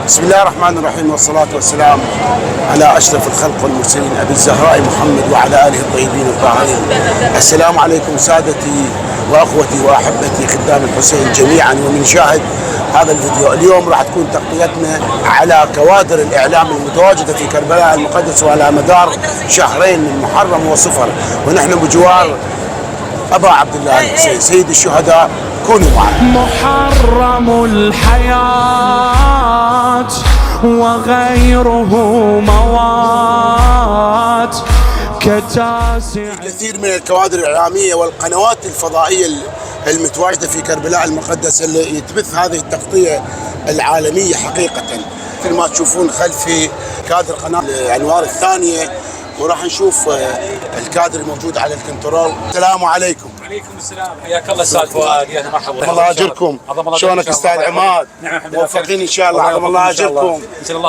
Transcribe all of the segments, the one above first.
بسم الله الرحمن الرحيم، والصلاة والسلام على أشرف الخلق والمرسلين أبي الزهراء محمد وعلى آله الطيبين الطاهرين. السلام عليكم سادتي وأخوتي وأحبتي خدام الحسين جميعا ومن شاهد هذا الفيديو. اليوم راح تكون تغطيتنا على كوادر الإعلام المتواجدة في كربلاء المقدس وعلى مدار شهرين من محرم وصفر، ونحن بجوار أبا عبد الله الحسين سيد الشهداء. كونوا معنا. محرم الحياة وغيره موات كتاسع. كثير من الكوادر الإعلامية والقنوات الفضائية المتواجدة في كربلاء المقدس اللي يتبث هذه التغطية العالمية حقيقة. مثل ما تشوفون خلفي كادر قناة أنوار الثانية، وراح نشوف الكادر الموجود على الكنترول. السلام عليكم. عليكم السلام، حياك الله استاذ فؤاد. يا مرحبا. الله اجركم. شلونك استاذ عماد؟ نعم الحمد لله موفقين ان شاء الله. عظم الله اجركم.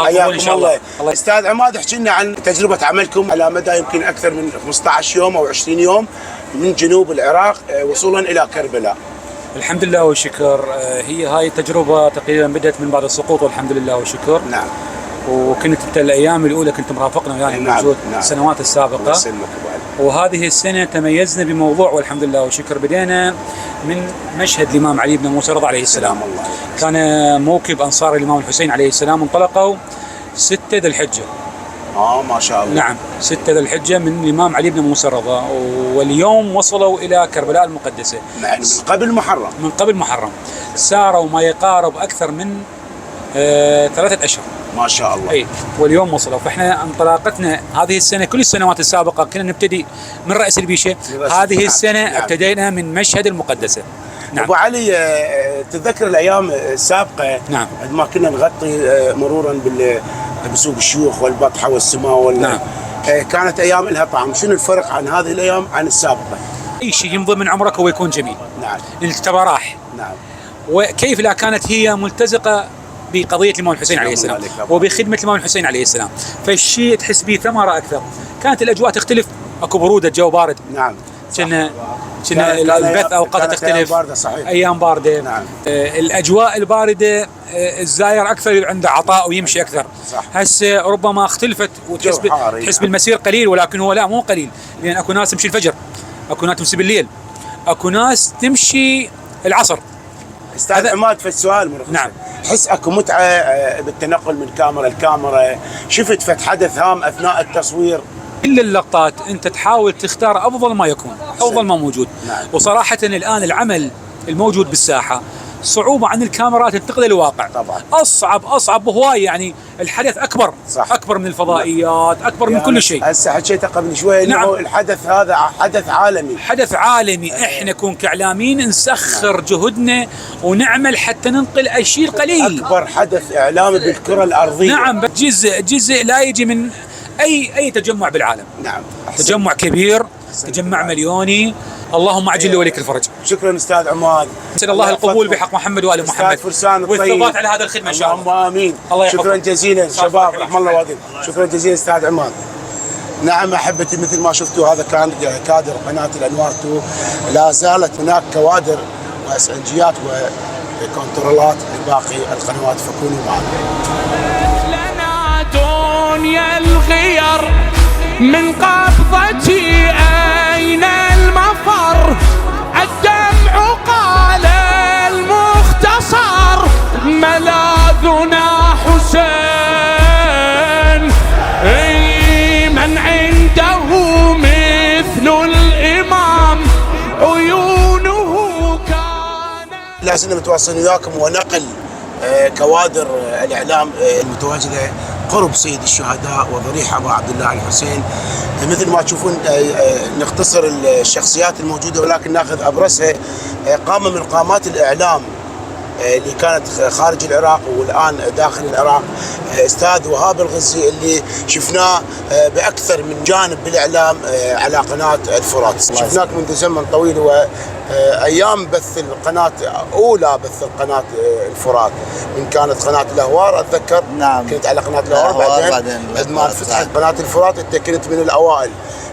حياكم الله. استاذ عماد، احكي لنا عن تجربه عملكم على مدى يمكن اكثر من 15 يوم او 20 يوم من جنوب العراق وصولا الى كربلاء. الحمد لله والشكر. هي هاي التجربه تقريبا بدات من بعد السقوط والحمد لله والشكر. نعم. وكنت انت الايام الاولى كنت مرافقنا يعني نعم. موجود نعم. السنوات السابقه. وهذه السنه تميزنا بموضوع والحمد لله والشكر. بدينا من مشهد الامام علي بن موسى رضي عليه السلام. كان موكب انصار الامام الحسين عليه السلام انطلقوا 6 ذي الحجه. ما شاء الله. نعم 6 ذي الحجه من الامام علي بن موسى رضا، واليوم وصلوا الى كربلاء المقدسه. يعني من قبل محرم. من قبل محرم ساروا ما يقارب اكثر من 3 أشهر. ما شاء الله. اي واليوم وصلوا. فاحنا انطلاقتنا هذه السنه، كل السنوات السابقه كنا نبتدي من راس البيشه، هذه السنه ابتدينا من مشهد المقدسه. نعم. ابو علي، تتذكر الايام السابقه؟ نعم. عندما كنا نغطي مرورا بسوق الشيوخ والبطحه والسماء نعم. كانت ايام لها طعم. شنو الفرق عن هذه الايام عن السابقه؟ اي شيء يمضي من عمرك هو يكون جميل. نعم. انت راح. نعم. وكيف لا كانت هي ملتزقه بقضيه الامام الحسين عليه السلام وبخدمه الامام الحسين عليه السلام، فالشيء تحس به ثمره اكثر. كانت الاجواء تختلف، اكو بروده، الجو بارد. نعم. كنا البث اوقات تختلف. ايام بارده. نعم. الاجواء البارده الزاير اكثر عنده عطاء ويمشي اكثر. صح. هسه ربما اختلفت وتحس بالمسير قليل، ولكن هو لا، مو قليل، لان اكو ناس تمشي الفجر، اكو ناس تمشي بالليل، اكو ناس تمشي العصر. استاذ عماد، في السؤال مرخص. نعم. تحس اكو متعه بالتنقل من كاميرا لكاميرا؟ شفت فت حدث هام اثناء التصوير؟ كل اللقطات انت تحاول تختار افضل ما يكون، افضل ما موجود. نعم. وصراحه الان العمل الموجود بالساحه صعوبه عن الكاميرات تنتقل الواقع. طبعا. اصعب هواي، يعني الحدث اكبر. صح. اكبر من الفضائيات. نعم. اكبر من كل شيء. هسه حكيت قبل شوي. نعم. الحدث هذا حدث عالمي. حدث عالمي. احنا نكون كاعلاميين نسخر. نعم. جهدنا ونعمل حتى ننقل الشيء القليل. اكبر حدث اعلامي بالكره الارضيه. نعم. جزء لا يجي من اي تجمع بالعالم. نعم. تجمع كبير، تجمع مليوني. اللهم عجل لوليك الفرج. شكرا استاذ عماد. نسال الله القبول بحق محمد وال محمد والثبات على هذا الخدمه ان شاء الله. اللهم امين. شكرا جزيلا شباب، رحم الله والديك. شكرا جزيلا استاذ عماد. نعم احبتي، مثل ما شفتوا هذا كان كادر قناه الانوار 2. لا زالت هناك كوادر واسفنجيات وكنترولات لباقي القنوات، فكونوا معنا. لنا دنيا الغير من قبضتي أين المفر؟ الدمع قال المختصر ملاذنا حسين. من عنده مثل الإمام عيونه كانت. لازلنا متواصلين وياكم ونقل كوادر الاعلام المتواجده قرب سيد الشهداء وضريح ابو عبد الله الحسين. مثل ما تشوفون نختصر الشخصيات الموجوده ولكن ناخذ ابرزها. قامه من قامات الاعلام اللي كانت خارج العراق والان داخل العراق، استاذ وهاب الغزي، اللي شفناه باكثر من جانب بالاعلام على قناه الفرات. شفناك منذ زمن طويل، وايام بث القناه، اولى بث القناه الفرات، من كانت قناه الاهوار اتذكر. نعم. كنت على قناه الاهوار، بعدين ما فتحت قناه الفرات انت كنت من الاوائل.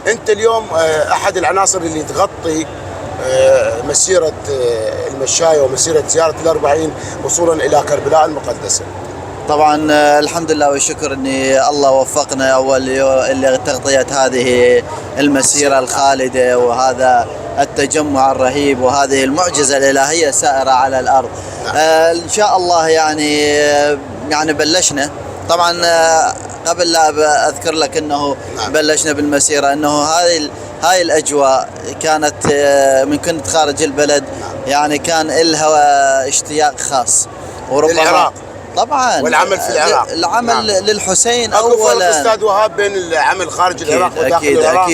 انت اليوم احد العناصر اللي تغطي مسيرة المشاية ومسيرة زيارة ال40 وصولا إلى كربلاء المقدسة. طبعا الحمد لله والشكر اني الله وفقنا اول اللي تغطية هذه المسيرة الخالدة وهذا التجمع الرهيب وهذه المعجزة الإلهية سائرة على الأرض. إن شاء الله يعني بلشنا طبعا. قبل لا أذكر لك أنه بلشنا بالمسيرة، أنه هاي الأجواء كانت من كنت خارج البلد، يعني كان لها اشتياق خاص. وربما العراق طبعا والعمل في العراق، العمل للحسين اكو فرق اولا. استاذ وهاب بين العمل خارج العراق وداخل أكيد العراق.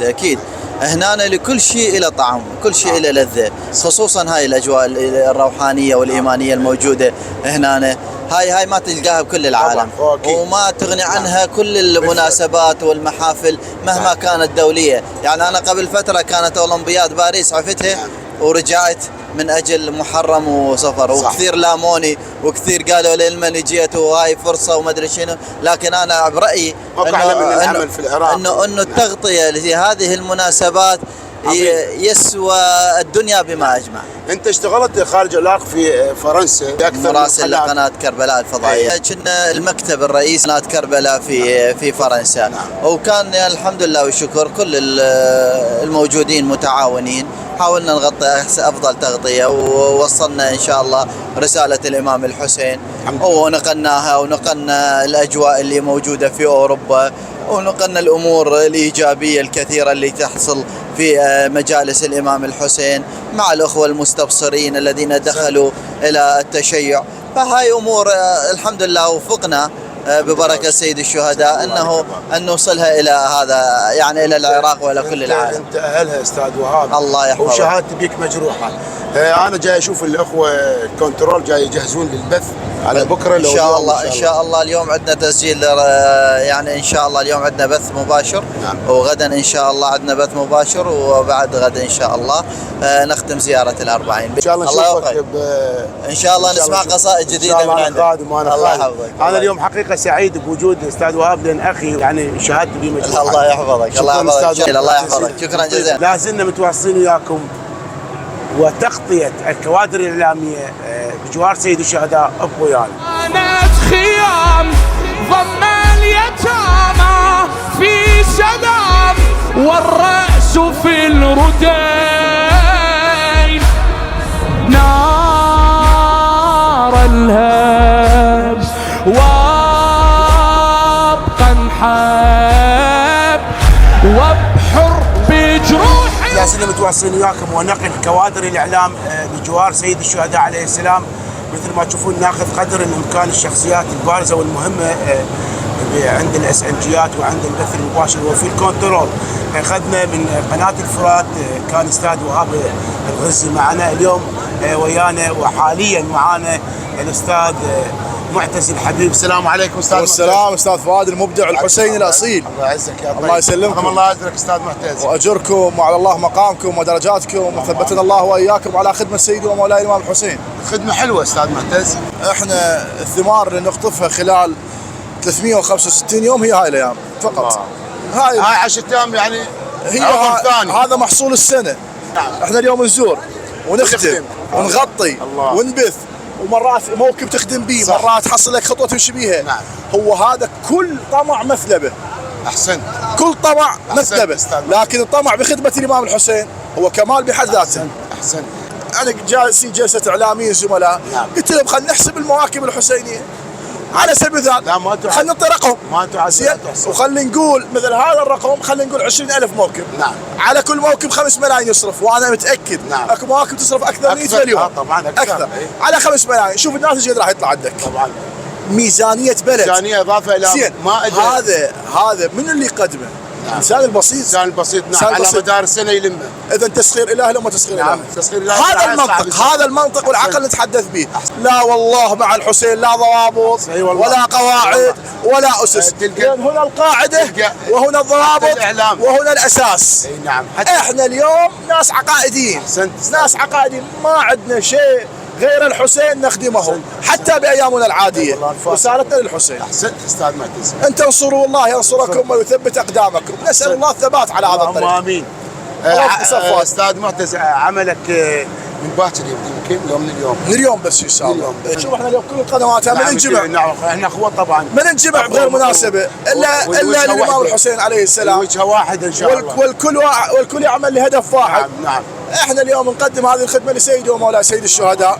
أكيد هنا لكل شيء له طعم، كل شيء له لذة، خصوصا هاي الأجواء الروحانية والإيمانية الموجودة هنا. هاي ما تلقاها بكل العالم، وما تغني عنها كل المناسبات والمحافل مهما كانت دولية. يعني أنا قبل فترة كانت أولمبياد باريس عفتها ورجعت من اجل محرم وسفر، وكثير لاموني وكثير قالوا لي لمن جيت وهاي فرصه وما ادري شنو، لكن انا برايي انه التغطيه لهذه المناسبات يسوى الدنيا بما اجمع. انت اشتغلت خارج العراق في فرنسا اكثر مراسل لقناه كربلاء الفضائيه. كنا المكتب الرئيسي قناه كربلاء في فرنسا. وكان الحمد لله والشكر كل الموجودين متعاونين، حاولنا نغطي افضل تغطيه، ووصلنا ان شاء الله رساله الامام الحسين ونقلناها، ونقلنا الاجواء اللي موجوده في اوروبا، ونقلنا الامور الايجابيه الكثيره اللي تحصل في مجالس الامام الحسين مع الاخوه المستبصرين الذين دخلوا الى التشيع. فهاي امور الحمد لله وفقنا ببركه سيد الشهداء ان نوصلها الى هذا، يعني الى العراق والى كل العالم. انت اهلها استاذ وهاب، الله يحفظك، وشهادتي بك مجروحه. انا جاي اشوف الاخوه كنترول جاي يجهزون للبث على بكره ان شاء الله. ان شاء الله اليوم عندنا تسجيل، يعني ان شاء الله اليوم عندنا بث مباشر. نعم. وغدا ان شاء الله عندنا بث مباشر، وبعد غدا ان شاء الله نختم زياره الأربعين. ان شاء الله نشوفك ان شاء الله نسمع قصائد جديده من عندك. الله يحفظك. انا اليوم حقيقه سعيد بوجود استاذ وهاب، لان اخي يعني شهادتي به مجروحه. الله يحفظك، الله يحفظك، الله يحفظك، شكرا جزيلا. لا زلنا متواصلين وياكم وتغطيه الكوادر الاعلاميه بجوار سيد الشهداء. ابو ويانا كانت خيام ضم اليتامى في سلام، والرأس في الردين، نار الهب وابقى انحب وابحر بجروح. لا زلنا متواصلين وياكم ونقل كوادر الاعلام بجوار سيد الشهداء عليه السلام. مثل ما تشوفون ناخذ قدر الامكان الشخصيات البارزه والمهمه عند الاس ان جيات وعند البث المباشر وفي الكنترول. اخذنا من قناه الفرات كان استاذ وهاب الغزي معنا اليوم ويانا، وحاليا معنا الاستاذ معتز الحبيب. السلام عليكم استاذ. والسلام استاذ فؤاد المبدع الحسيني الاصيل. الله يعزك يا طيب. الله يسلمكم. الله يجزاك استاذ معتز، واجركم وعلى الله مقامكم ودرجاتكم، وثبتنا الله واياكم على خدمه سيدي ومولاي الامام الحسين. خدمه حلوه استاذ معتز. احنا الثمار اللي نقطفها خلال 365 يوم هي هاي الايام فقط. هاي 10 ايام يعني هي ثاني. هذا محصول السنه. نعم. احنا اليوم نزور ونختم ونغطي ونبث، ومرات موكب تخدم به، مرات تحصل لك خطوه تمشي بيها. نعم. هو هذا كل طمع مثلبه. احسنت. كل طمع مثلبه، أحسنت. لكن الطمع بخدمه الامام الحسين هو كمال بحد ذاته. احسنت. انا جالسين جلسه اعلاميين زملاء. نعم. قلت لهم خلينا نحسب المواكب الحسينيه على سبيل المثال. لا ما تعد. خلينا نعطي رقم. ما تعد. زين، وخلينا نقول مثل هذا الرقم، خلينا نقول 20,000 موكب. نعم. على كل موكب 5 ملايين يصرف، وانا متاكد نعم. اكو مواكب تصرف اكثر من 100 مليون. طبعا اكثر. على 5 ملايين، شوف الناتج قد راح يطلع عندك. طبعا ميزانيه بلد، ميزانيه اضافه الى زين. ما أدري. هذا من اللي يقدمه؟ نعم. الانسان البسيط. الانسان البسيط. نعم. على مدار السنه يلمه. اذا تسخير اله لو ما تسخير اله. نعم. تسخير اله. هذا المنطق، هذا المنطق والعقل نتحدث به. لا والله مع الحسين لا ضوابط ولا قواعد ولا اسس. هنا القاعده وهنا الضوابط وهنا الاساس. نعم. احنا اليوم ناس عقائديين. ناس عقائديين، ما عندنا شيء غير الحسين نخدمه حتى بايامنا العاديه. رسالتنا للحسين. احسنت استاذ معتز. ان تنصروا الله ينصركم ويثبت اقدامكم. نسال الله الثبات على هذا الطريق. امين. استاذ معتز، عملك من باكر يمكن يوم من اليوم. من اليوم بس ان شاء الله. شوف احنا اليوم كل القنوات ما ننجمع. نعم احنا اخوه طبعا. ما ننجمع بغير مناسبه الا الامام الحسين عليه السلام. وجهه واحد ان شاء الله. والكل يعمل لهدف واحد. نعم. احنا اليوم نقدم هذه الخدمه لسيدي ومولاي سيد الشهداء.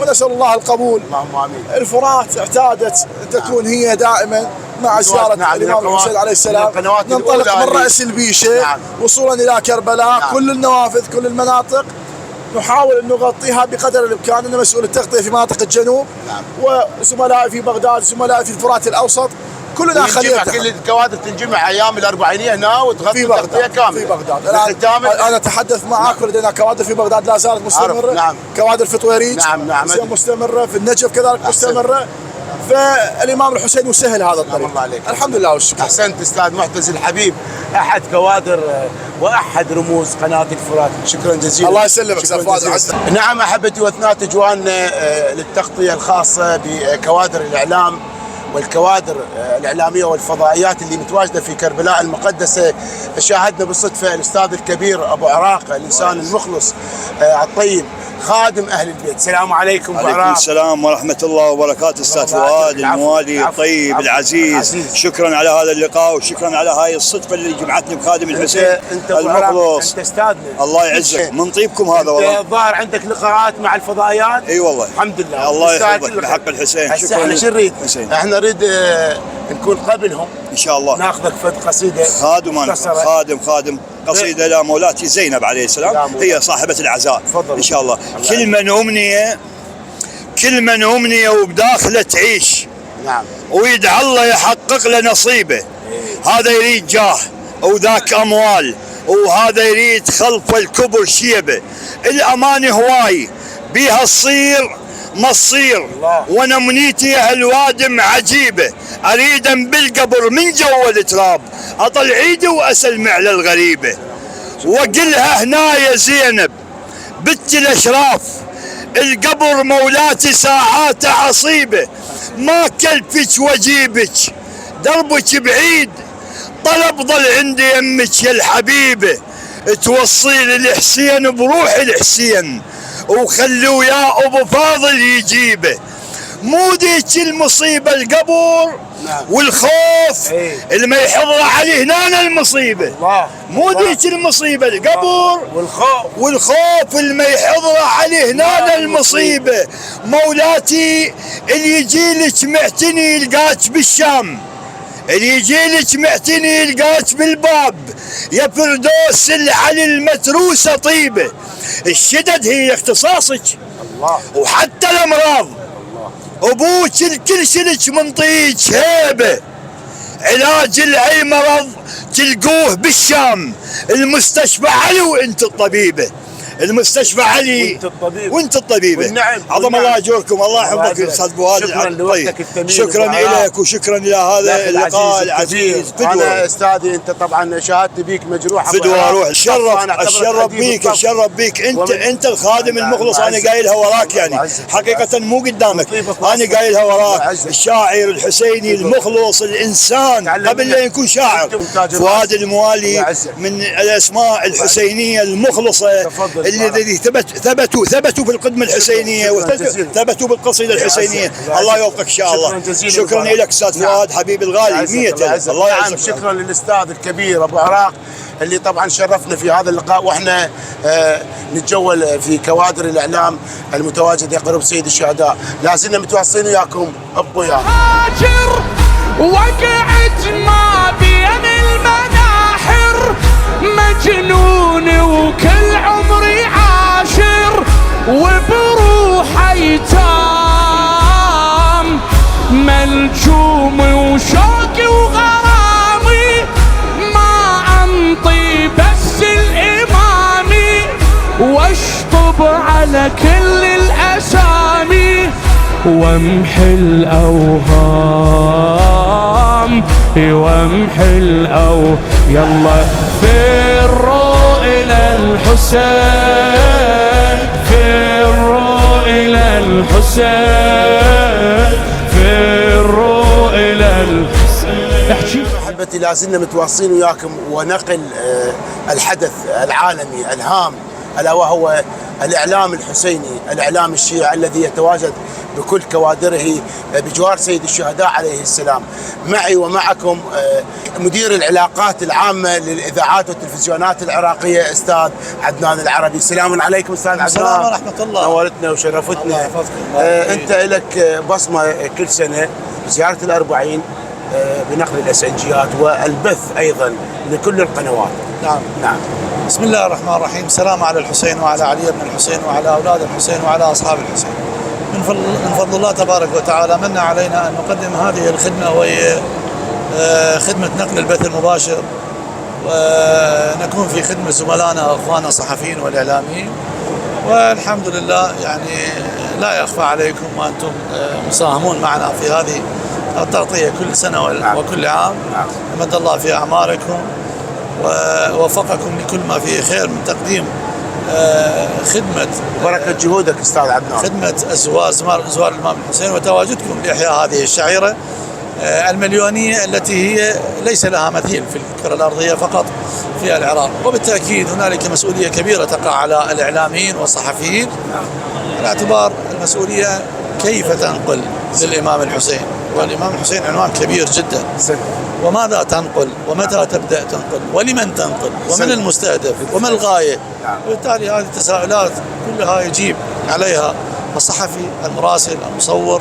ونسال الله القبول. اللهم امين. الفرات اعتادت ان تكون هي دائما مع زياره الامام الحسين عليه السلام. ننطلق من راس البيشه وصولا الى كربلاء. كل النوافذ كل المناطق نحاول ان نغطيها بقدر الامكان. انا مسؤول التغطيه في مناطق الجنوب وزملائي في بغداد زملائي في الفرات الاوسط كلنا خلينا كل الكوادر تنجمع ايام الاربعينيه هنا وتغطي تغطيه كامله في بغداد. انا اتحدث معك ولدينا كوادر في بغداد لا زالت مستمره. نعم. كوادر في طويريج مستمره في النجف كذلك مستمره. فالامام الحسين يسهل هذا الطريق. الله عليك. الحمد لله والشكر. احسنت استاذ محتز الحبيب احد كوادر واحد رموز قناه الفرات. شكرا جزيلا. الله يسلمك استاذ فؤاد. نعم احبتي واثنات اجواننا للتغطيه الخاصه بكوادر الاعلام والكوادر الإعلامية والفضائيات اللي متواجدة في كربلاء المقدسة. شاهدنا بالصدفة الأستاذ الكبير أبو عراق الإنسان المخلص الطيب خادم أهل البيت. السلام عليكم أبو عراق. عليكم السلام ورحمة الله وبركاته أستاذ فؤاد الموالي الطيب العزيز. شكرا على هذا اللقاء وشكرا على هاي الصدفة اللي جمعتني بخادم الحسين المخلص. أنت أستاذنا. الله يعزك من طيبكم هذا والله. الظاهر عندك لقاءات مع الفضائيات. اي والله الحمد لله. الله يحفظك بحق الحسين. شكرا. احنا شو نريد؟ احنا نريد نكون قبلهم ان شاء الله. ناخذك فد قصيدة خادم قصيدة لمولاتي زينب عليه السلام هي صاحبة العزاء. فضل. ان شاء الله. كل من أمنية وبداخله تعيش. نعم. ويدعى الله يحقق له نصيبه. هذا يريد جاه وذاك أموال وهذا يريد خلف الكبر شيبه. الأمان هواي بيها تصير مصير وانا منيتي هالوادم عجيبه. اريد بالقبر من جو التراب اطل عيدي واسلم على الغريبه. وقلها هنا يا زينب بنت الاشراف القبر مولاتي ساعات عصيبه. ما كلفك واجيبك دربك بعيد طلب ضل عندي يمك يا الحبيبه. توصيل الحسين بروح الحسين وخلوا يا ابو فاضل يجيبه. مو ديك المصيبه القبر والخوف اللي ما يحضر عليه هنا المصيبه. مو ديك المصيبه القبر والخوف اللي ما يحضر عليه هنا المصيبه. مولاتي اللي يجي لك معتني يلقاك بالشام اللي يجي لك معتني يلقاك بالباب. يا فردوس العلي المتروسه طيبه. الشدد هي اختصاصك وحتى الامراض. ابوك الكل شلك منطيك هيبه. علاج الاي مرض تلقوه بالشام. المستشفى علي وانت الطبيبه. المستشفى علي وانت الطبيبه. عظم الله اجوركم. الله يحفظك يا استاذ فؤاد الطيب. شكرا لك وشكرا الى هذا اللقاء العزيز. انا استاذي انت طبعا شهادتي بيك مجروحه فدوى روح. اتشرف بيك انت الخادم المخلص. انا قايلها وراك يعني حقيقه مو قدامك. انا قايلها وراك. الشاعر الحسيني المخلص الانسان قبل لا يكون شاعر. فؤاد الموالي من الاسماء الحسينيه المخلصه الذي ثبتوا في القدمة الحسينية وثبتوا بالقصيدة الحسينية. الله يوفقك إن شاء الله. شكرا لك أستاذ فؤاد حبيبي الغالي. 100 الله يعزك. شكرا للأستاذ الكبير أبو عراق اللي طبعا شرفنا في هذا اللقاء واحنا نتجول في كوادر الإعلام المتواجدة قرب سيد الشهداء. لازلنا متواصلين وياكم ابقوا هاجر وقعت ما بين المناحر مجنون وكل عمري عاشر وبروح ايتام ملجوم وشوقي وغرامي ما انطي بس الامامي واشطب على كل الاسامي وامحي الاوهام وامحي يلا فروا الى الحسين فروا الى الحسين فروا الى الحسين. احكي احبتي لازلنا متواصلين وياكم ونقل الحدث العالمي الهام ألا وهو الإعلام الحسيني، الإعلام الشيعي الذي يتواجد بكل كوادره بجوار سيد الشهداء عليه السلام. معي ومعكم مدير العلاقات العامة للإذاعات والتلفزيونات العراقية أستاذ عدنان العربي. السلام عليكم أستاذ عدنان. السلام ورحمة الله. نورتنا وشرفتنا. أنت لك بصمة كل سنة بزيارة الأربعين بنقل الأسنجيات والبث أيضا لكل القنوات. نعم. بسم الله الرحمن الرحيم. السلام على الحسين وعلى علي بن الحسين وعلى أولاد الحسين وعلى أصحاب الحسين. من فضل الله تبارك وتعالى من علينا أن نقدم هذه الخدمة، وهي خدمة نقل البث المباشر، ونكون في خدمة زملائنا وأخواننا الصحفيين والإعلاميين. والحمد لله يعني لا يخفى عليكم وأنتم مساهمون معنا في هذه التغطية كل سنة وكل عام. مد الله في أعماركم ووفقكم لكل ما فيه خير من تقديم خدمة بركة جهودك أستاذ عدنان، خدمة زوار الإمام الحسين وتواجدكم لإحياء هذه الشعيرة المليونية التي هي ليس لها مثيل في الكرة الأرضية فقط في العراق. وبالتأكيد هنالك مسؤولية كبيرة تقع على الإعلاميين والصحفيين، على اعتبار المسؤولية كيف تنقل للإمام الحسين. والإمام الحسين عنوان كبير جدا، وماذا تنقل ومتى تبدأ تنقل ولمن تنقل ومن المستهدف وما الغاية. وبالتالي هذه التساؤلات كلها يجيب عليها الصحفي، المراسل، المصور،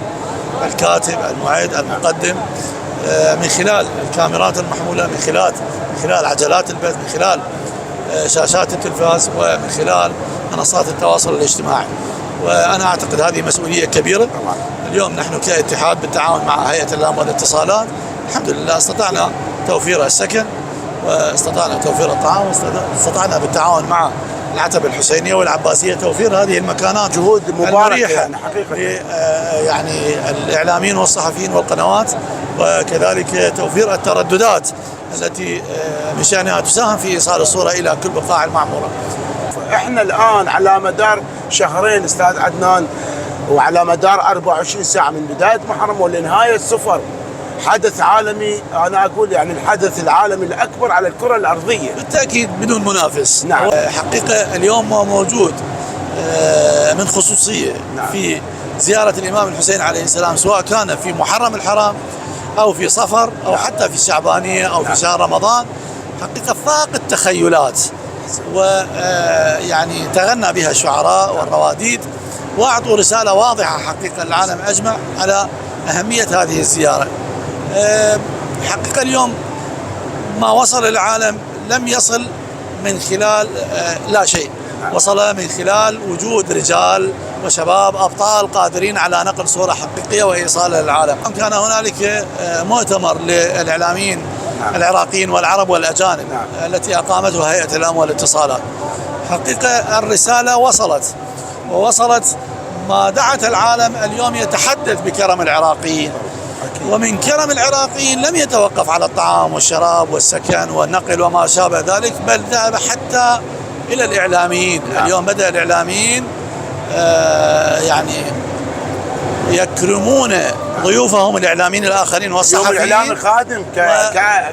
الكاتب، المعد، المقدم، من خلال الكاميرات المحمولة، من خلال عجلات البث، من خلال شاشات التلفاز، ومن خلال منصات التواصل الاجتماعي. وأنا أعتقد هذه مسؤولية كبيرة. اليوم نحن كاتحاد بالتعاون مع هيئة الإعلام والاتصالات الحمد لله استطعنا توفير السكن، واستطعنا توفير الطعام، واستطعنا بالتعاون مع العتبة الحسينية والعباسية توفير هذه المكانات. جهود مباركة يعني حقيقة يعني الإعلاميين والصحفيين والقنوات، وكذلك توفير الترددات التي من شأنها تساهم في إيصال الصورة إلى كل بقاع المعمورة. احنا الآن على مدار شهرين أستاذ عدنان، وعلى مدار 24 ساعة من بداية محرم ولنهاية صفر، حدث عالمي، أنا أقول يعني الحدث العالمي الأكبر على الكرة الأرضية بالتأكيد بدون منافس. نعم. حقيقة اليوم موجود من خصوصية في زيارة الإمام الحسين عليه السلام، سواء كان في محرم الحرام أو في صفر أو حتى في الشعبانية أو في شهر رمضان، حقيقة فاق التخيلات، ويعني تغنى بها الشعراء والرواديد، وأعطوا رسالة واضحة حقيقة للعالم أجمع على أهمية هذه الزيارة. حقيقة اليوم ما وصل العالم لم يصل من خلال لا شيء، وصل من خلال وجود رجال وشباب أبطال قادرين على نقل صورة حقيقية وإيصالها للعالم. كان هنالك مؤتمر للإعلاميين العراقيين والعرب والأجانب التي أقامته هيئة الإعلام والاتصالات. حقيقة الرسالة ووصلت ما دعت العالم اليوم يتحدث بكرم العراقيين، ومن كرم العراقيين لم يتوقف على الطعام والشراب والسكن والنقل وما شابه ذلك، بل ذهب حتى إلى الإعلاميين. اليوم بدأ الإعلاميين يعني يكرمون ضيوفهم الإعلاميين الآخرين والصحفيين. الإعلام الخادم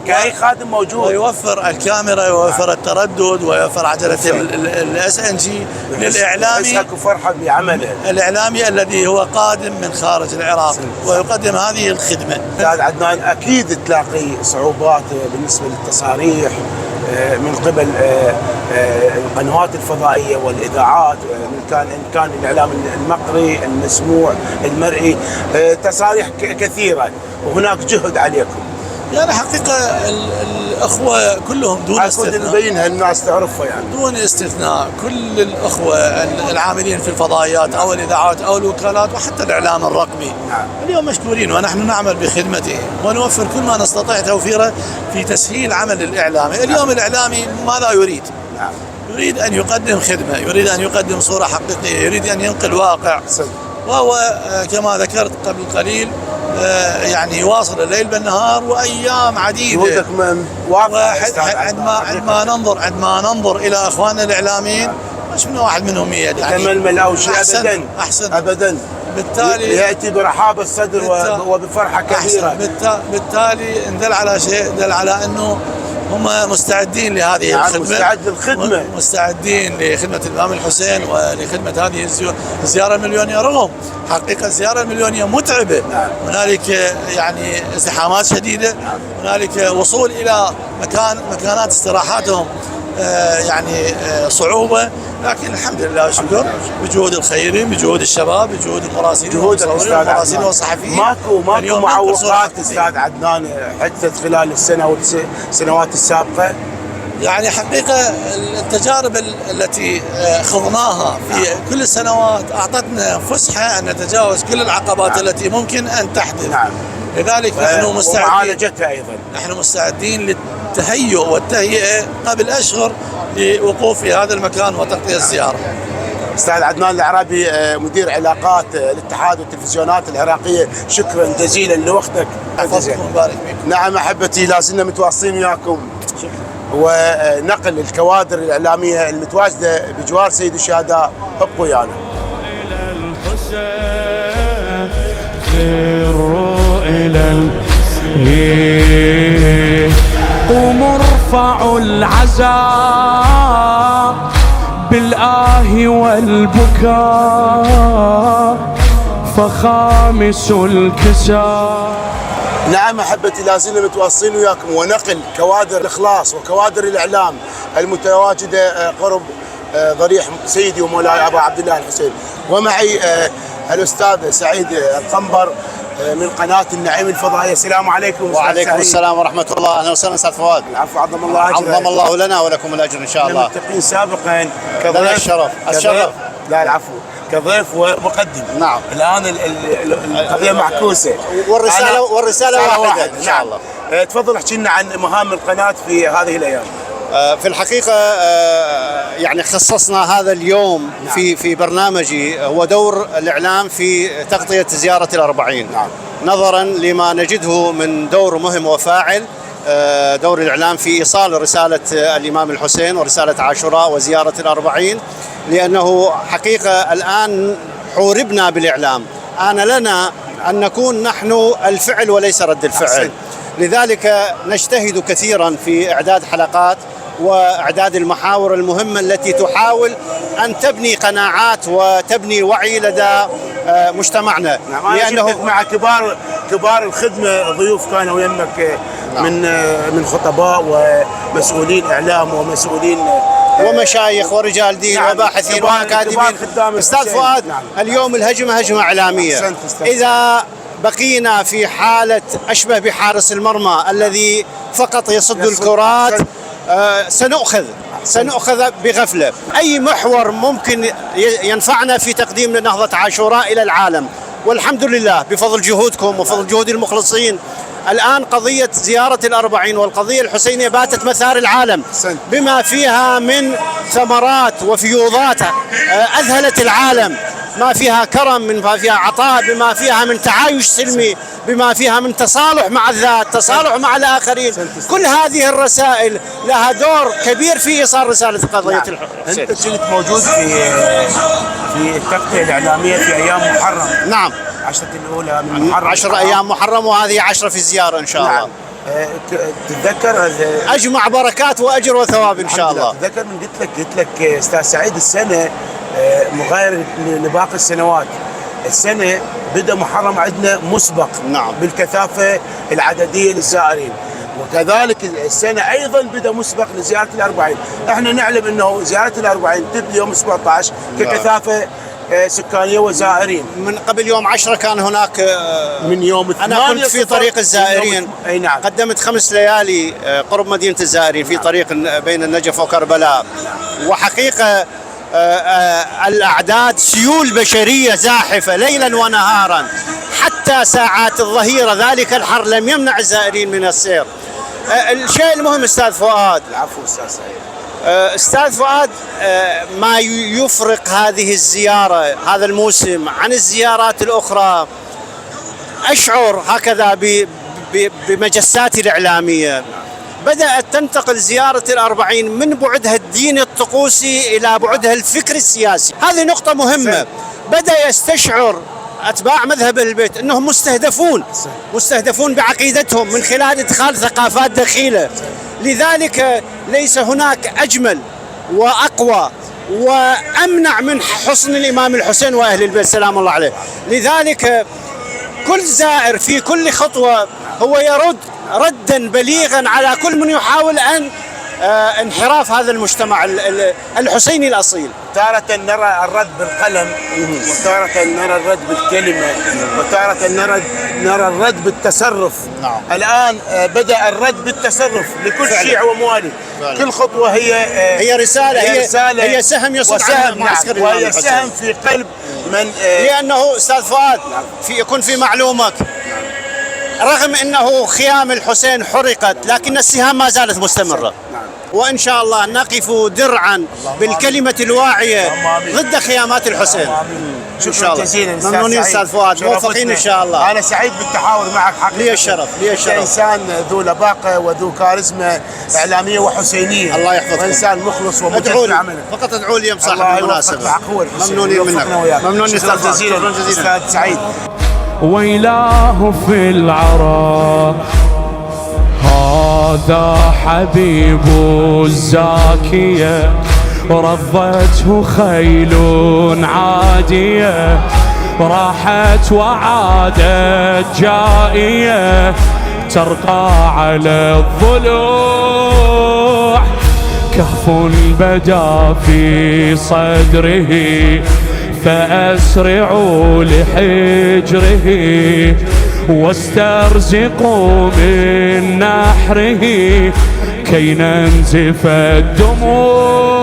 كأي خادم موجود، ويوفر الكاميرا، ويوفر التردد، ويوفر عجلة الSNG للإعلامي فرحة بعمله، الإعلامي الذي هو قادم من خارج العراق ويقدم هذه الخدمة. أستاذ عدنان، أكيد تلاقي صعوبات بالنسبة للتصاريح من قبل القنوات الفضائية والإذاعات، إن كان الإعلام المقري، المسموع، المرئي، تصاريح كثيرة، وهناك جهد عليكم. يعني حقيقة الأخوة كلهم دون استثناء، نبينها الناس تعرفها، يعني دون استثناء كل الأخوة العاملين في الفضائيات أو الإذاعات أو الوكالات وحتى الإعلام الرقمي اليوم مشكورين، ونحن نعمل بخدمتهم ونوفر كل ما نستطيع توفيره في تسهيل عمل الإعلامي. اليوم الإعلامي ماذا يريد؟ يريد أن يقدم خدمة، يريد أن يقدم صورة حقيقية، يريد أن ينقل واقع، وهو كما ذكرت قبل قليل يعني يواصل الليل بالنهار وأيام عديدة. عندما ننظر إلى أخواننا الإعلاميين مش من واحد منهم يعني تململ أو شيء أبدا. بالتالي يأتي برحاب الصدر وبفرحة كبيرة. بالتالي ندل على شيء، دل على أنه هم مستعدين لهذه نعم، الخدمة، مستعد للخدمة. مستعدين لخدمة الإمام الحسين ولخدمة هذه الزيارة المليونية. رغم حقيقة الزيارة المليونية متعبة، هنالك يعني ازدحامات شديدة، هنالك وصول إلى مكانات استراحاتهم يعني صعوبة، لكن الحمد لله والشكر بجهود الخيرين، بجهود الشباب، بجهود المراسلين والمراسلين والصحفيين. ماكو معوقات استاذ عدنان حدثت خلال السنوات السابقة؟ يعني حقيقة التجارب التي خضناها في كل السنوات أعطتنا فسحة أن نتجاوز كل العقبات التي ممكن أن تحدث. نعم. لذلك نحن مستعدين، ومعالجتها أيضا نحن مستعدين للتهيؤ والتهيئة قبل أشهر لوقوف في هذا المكان وتغطية الزيارة. استاذ عدنان العرابي مدير علاقات الاتحاد والتلفزيونات العراقية، شكرا جزيلا لوقتك. حفظكم وبارك فيكم. نعم أحبتي، لازلنا متواصلين وياكم ونقل الكوادر الإعلامية المتواجدة بجوار سيد الشهداء. ابقوا ويانا. إلى الحسين سروا إلى قوموا ارفعوا العزاء بالآه والبكاء فخامس الكساء. نعم أحبتي، لازلنا متواصلين وياكم ونقل كوادر الإخلاص وكوادر الإعلام المتواجدة قرب ضريح سيدي ومولاي أبا عبد الله الحسين. ومعي الأستاذ سعيد القنبر من قناة النعيم الفضائية. السلام عليكم. وعليكم السلام ورحمة الله. أهلا وسهلا أستاذ فؤاد. العفو، عظم الله أجرك. عظم الله لنا ولكم الأجر إن شاء الله. متفقين سابقا لنا الشرف. لا العفو، كضيف ومقدم. نعم. الآن القضية معكوسة والرسالة واحدة إن شاء الله. تفضل احكي لنا عن مهام القناة في هذه الأيام. في الحقيقة يعني خصصنا هذا اليوم في برنامجي هو دور الإعلام في تغطية زيارة الأربعين. نظرا لما نجده من دور مهم وفاعل، دور الإعلام في إيصال رسالة الإمام الحسين ورسالة عاشوراء وزيارة الأربعين، لأنه حقيقة الآن حوربنا بالإعلام، آن لنا أن نكون نحن الفعل وليس رد الفعل. لذلك نجتهد كثيرا في إعداد حلقات وإعداد المحاور المهمة التي تحاول أن تبني قناعات وتبني وعي لدى مجتمعنا. لأنه مع كبار الخدمة ضيوف كانوا يمك من خطباء ومسؤولين إعلام ومسؤولين ومشايخ ورجال دين وباحثين وأكاديميين. أستاذ فؤاد، اليوم الهجمة هجمة إعلامية. إذا بقينا في حالة أشبه بحارس المرمى الذي فقط يصد الكرات سنؤخذ بغفلة. أي محور ممكن ينفعنا في تقديم نهضة عاشوراء إلى العالم، والحمد لله بفضل جهودكم وفضل جهود المخلصين. الآن قضية زيارة الأربعين والقضية الحسينية باتت مثار العالم بما فيها من ثمرات وفيوضات أذهلت العالم، ما فيها كرم، بما فيها عطاء، بما فيها من تعايش سلمي، بما فيها من تصالح مع الذات، تصالح مع الآخرين. كل هذه الرسائل لها دور كبير في إيصال رسالة قضية الحسين. أنت كنت موجود في التغطية الإعلامية في أيام محرم. نعم، 10 الأولى من محرم. 10 أيام محرم، وهذه 10 في الزيارة إن شاء الله. تتذكر أجمع بركات وأجر وثواب إن شاء الله. تتذكر من قلت لك أستاذ سعيد، السنة مغاير لباقي السنوات، السنة بدأ محرم عندنا مسبق. نعم. بالكثافة العددية للزائرين، وكذلك السنة أيضا بدأ مسبق لزيارة الأربعين. احنا نعلم أنه زيارة الأربعين تبدأ يوم 17 ككثافة سكانية وزائرين. من قبل يوم 10 كان هناك من يوم 8 أنا كنت في طريق الزائرين. أي نعم. قدمت 5 ليالي قرب مدينة الزائرين في طريق بين النجف وكربلاء، وحقيقة الأعداد سيول بشرية زاحفة ليلا ونهارا حتى ساعات الظهيرة. ذلك الحر لم يمنع الزائرين من السير. الشيء المهم أستاذ فؤاد، العفو أستاذ سعيد، أستاذ فؤاد، ما يفرق هذه الزيارة هذا الموسم عن الزيارات الأخرى، أشعر هكذا بمجساتي الإعلامية. بدأت تنتقل زيارة الأربعين من بعدها الديني الطقوسي إلى بعدها الفكر السياسي. هذه نقطة مهمة. بدأ يستشعر أتباع مذهب البيت أنهم مستهدفون بعقيدتهم من خلال إدخال ثقافات دخيلة. لذلك ليس هناك أجمل وأقوى وأمنع من حسن الإمام الحسين وأهل البيت سلام الله عليه. لذلك كل زائر في كل خطوة هو يرد ردا بليغا على كل من يحاول أن انحراف هذا المجتمع الحسيني الأصيل. تارة نرى الرد بالقلم، وتارة نرى الرد بالكلمة، وتارة نرى الرد بالتصرف. نعم. الآن بدأ الرد بالتصرف لكل شيعي وموالي. كل خطوة هي رسالة، هي سهم يصد على معسكر الإمام وهي الحسين. سهم في قلب من لأنه أستاذ فؤاد يكون في معلومك، رغم أنه خيام الحسين حرقت لكن السهام ما زالت مستمرة، وإن شاء الله نقف درعا بالكلمة الواعية ضد خيامات الحسين. شكرا جزيلا ممنونين أستاذ فؤاد، موفقين إن شاء الله. أنا سعيد بالتحاور معك حقيقة. لي الشرف، لي الشرف. إنسان ذو لباقة وذو كاريزما إعلامية وحسينية. الله يحفظك. وإنسان مخلص ومجد في عمله. فقط ادعوا لي صاحب المناسبة. ممنونين منك. ممنونين شكرا جزيلا أستاذ سعيد. ويلاه في العرى هذا حبيب الزاكية، رضته خيل عادية، راحت وعادت جائية، ترقى على الضلوع، كهف بدا في صدره، فأسرعوا لحجره، واسترزقوا من نحره، كي ننزف الدموع.